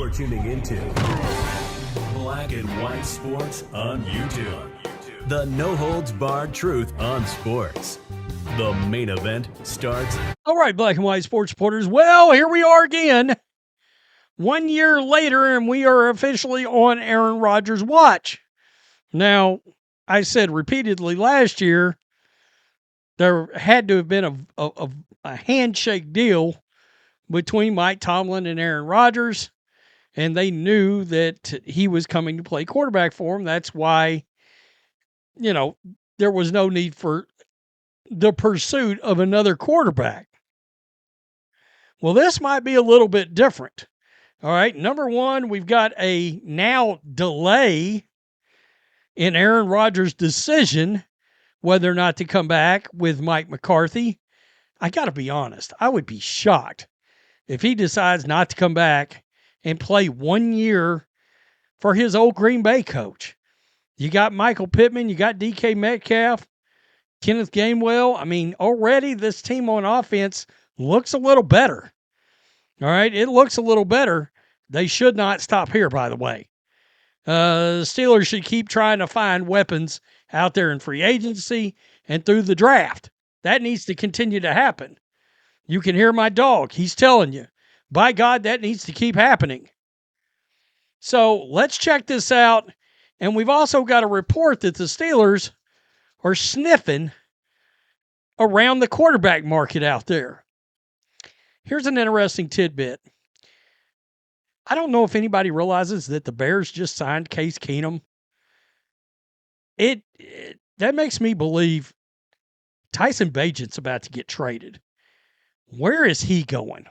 You're tuning into Black and White Sports on YouTube. The no-holds-barred truth on sports. The main event starts. All right, Black and White Sports supporters. Well, here we are again. 1 year later, and we are officially on Aaron Rodgers' watch. Now, I said repeatedly last year, there had to have been a handshake deal between Mike Tomlin and Aaron Rodgers, and they knew that he was coming to play quarterback for him. That's why, there was no need for the pursuit of another quarterback. Well, this might be a little bit different. All right, number one, we've got a now delay in Aaron Rodgers' decision whether or not to come back with Mike McCarthy. I got to be honest, I would be shocked if he decides not to come back and play 1 year for his old Green Bay coach. You got Michael Pittman, you got DK Metcalf, Kenneth Gainwell. I mean, already this team on offense looks a little better. All right, it looks a little better. They should not stop here, by the way. The Steelers should keep trying to find weapons out there in free agency and through the draft. That needs to continue to happen. You can hear my dog. He's telling you. By God, that needs to keep happening. So let's check this out. And we've also got a report that the Steelers are sniffing around the quarterback market out there. Here's an interesting tidbit. I don't know if anybody realizes that the Bears just signed Case Keenum. That makes me believe Tyson Bagent's about to get traded. Where is he going?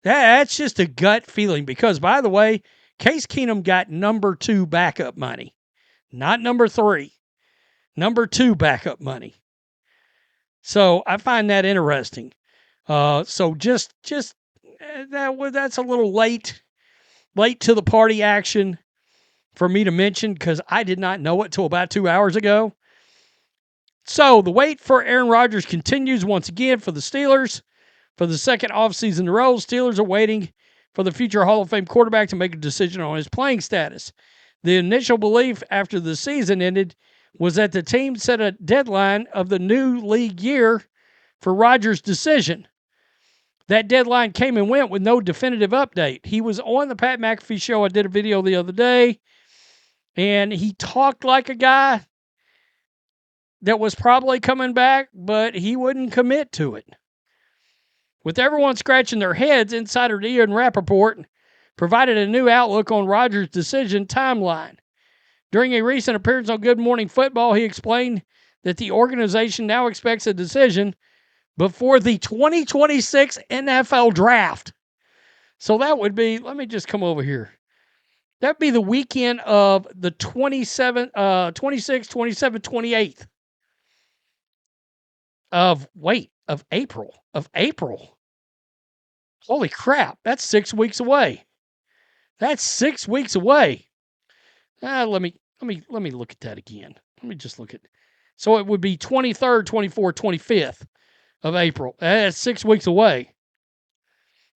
That's just a gut feeling because, by the way, Case Keenum got number 2 backup money, not number 3. Number 2 backup money. So I find that interesting. So just that's a little late to the party action for me to mention because I did not know it till about 2 hours ago. So the wait for Aaron Rodgers continues once again for the Steelers. For the second offseason in a row, Steelers are waiting for the future Hall of Fame quarterback to make a decision on his playing status. The initial belief after the season ended was that the team set a deadline of the new league year for Rodgers' decision. That deadline came and went with no definitive update. He was on the Pat McAfee show. I did a video the other day, and he talked like a guy that was probably coming back, but he wouldn't commit to it. With everyone scratching their heads, insider Ian Rappaport provided a new outlook on Rodgers' decision timeline. During a recent appearance on Good Morning Football, he explained that the organization now expects a decision before the 2026 NFL Draft. So that would be, let me just come over here. That'd be the weekend of the 26th, 27th, 28th of April. Holy crap, that's 6 weeks away. That's 6 weeks away. Let me look at that again. Let me just look at. So it would be 23rd, 24th, 25th of April. That's 6 weeks away.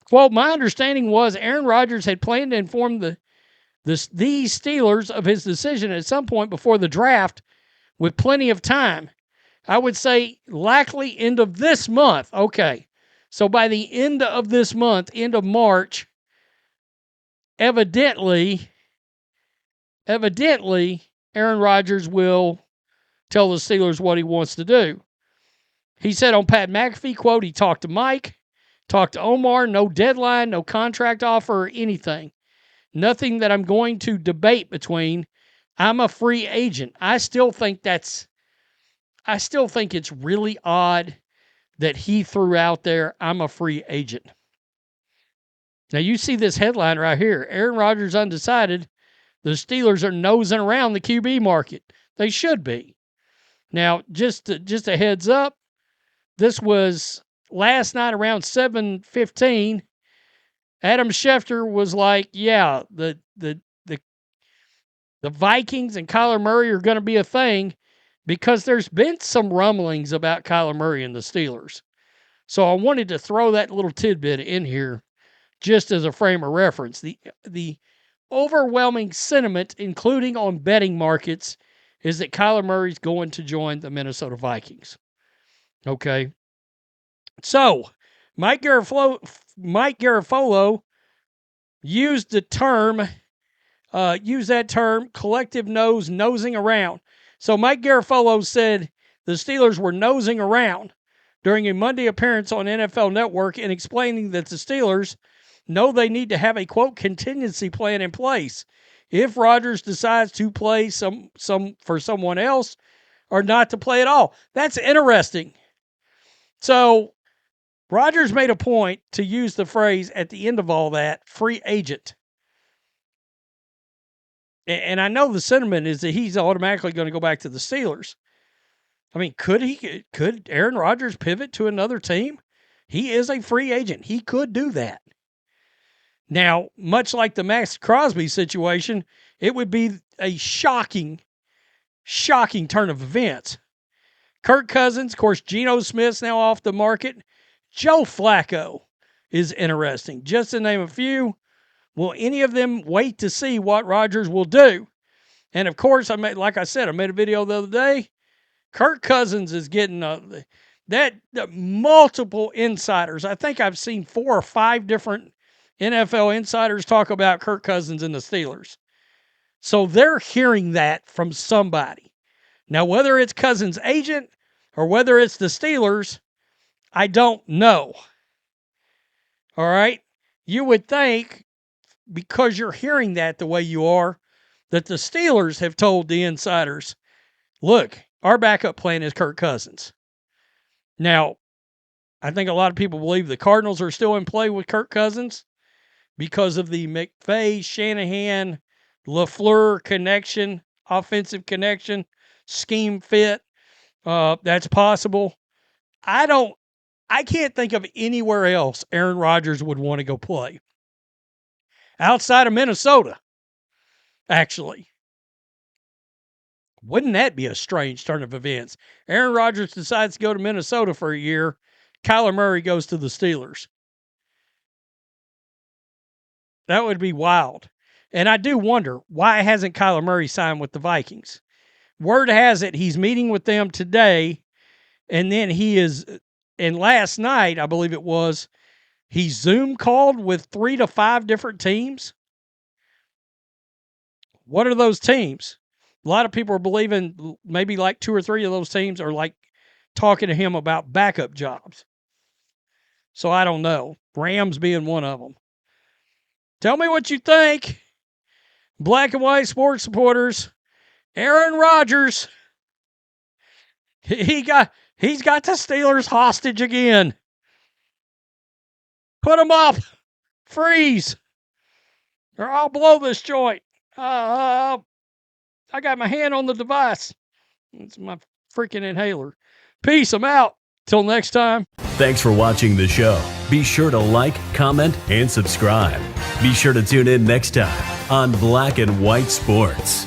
Quote, my understanding was Aaron Rodgers had planned to inform these Steelers of his decision at some point before the draft with plenty of time. I would say likely end of this month. Okay. So by the end of this month, end of March, evidently, Aaron Rodgers will tell the Steelers what he wants to do. He said on Pat McAfee, quote, he talked to Mike, talked to Omar, no deadline, no contract offer or anything. Nothing that I'm going to debate between. I'm a free agent. I still think it's really odd that he threw out there, I'm a free agent. Now you see this headline right here. Aaron Rodgers undecided. The Steelers are nosing around the QB market. They should be. Now, just a heads up, this was last night around 7:15. Adam Schefter was like, yeah, the Vikings and Kyler Murray are going to be a thing because there's been some rumblings about Kyler Murray and the Steelers. So I wanted to throw that little tidbit in here just as a frame of reference. The overwhelming sentiment, including on betting markets, is that Kyler Murray's going to join the Minnesota Vikings. Okay. So, Mike Garafolo used that term, collective nosing around. So Mike Garafolo said the Steelers were nosing around during a Monday appearance on NFL Network in explaining that the Steelers know they need to have a, quote, contingency plan in place if Rodgers decides to play some for someone else or not to play at all. That's interesting. So Rodgers made a point to use the phrase at the end of all that, free agent. And I know the sentiment is that he's automatically going to go back to the Steelers. I mean, could Aaron Rodgers pivot to another team? He is a free agent. He could do that. Now, much like the Max Crosby situation, it would be a shocking turn of events. Kirk Cousins, of course, Geno Smith's now off the market. Joe Flacco is interesting. Just to name a few. Will any of them wait to see what Rodgers will do? And of course, I made a video the other day. Kirk Cousins is getting multiple insiders. I think I've seen 4 or 5 different NFL insiders talk about Kirk Cousins and the Steelers. So they're hearing that from somebody. Now, whether it's Cousins' agent or whether it's the Steelers, I don't know. All right? You would think, because you're hearing that the way you are, that the Steelers have told the insiders, look, our backup plan is Kirk Cousins. Now, I think a lot of people believe the Cardinals are still in play with Kirk Cousins because of the McVay, Shanahan, LaFleur connection, offensive connection, scheme fit. That's possible. I can't think of anywhere else Aaron Rodgers would want to go play. Outside of Minnesota, actually. Wouldn't that be a strange turn of events? Aaron Rodgers decides to go to Minnesota for a year. Kyler Murray goes to the Steelers. That would be wild. And I do wonder, why hasn't Kyler Murray signed with the Vikings? Word has it he's meeting with them today, and then and last night, I believe it was, he Zoom called with 3 to 5 different teams. What are those teams? A lot of people are believing maybe like 2 or 3 of those teams are like talking to him about backup jobs. So I don't know. Rams being one of them. Tell me what you think. Black and white sports supporters. Aaron Rodgers. He's got the Steelers hostage again. Put them up. Freeze. Or I'll blow this joint. I got my hand on the device. It's my freaking inhaler. Peace. I'm out. Till next time. Thanks for watching the show. Be sure to like, comment, and subscribe. Be sure to tune in next time on Black and White Sports.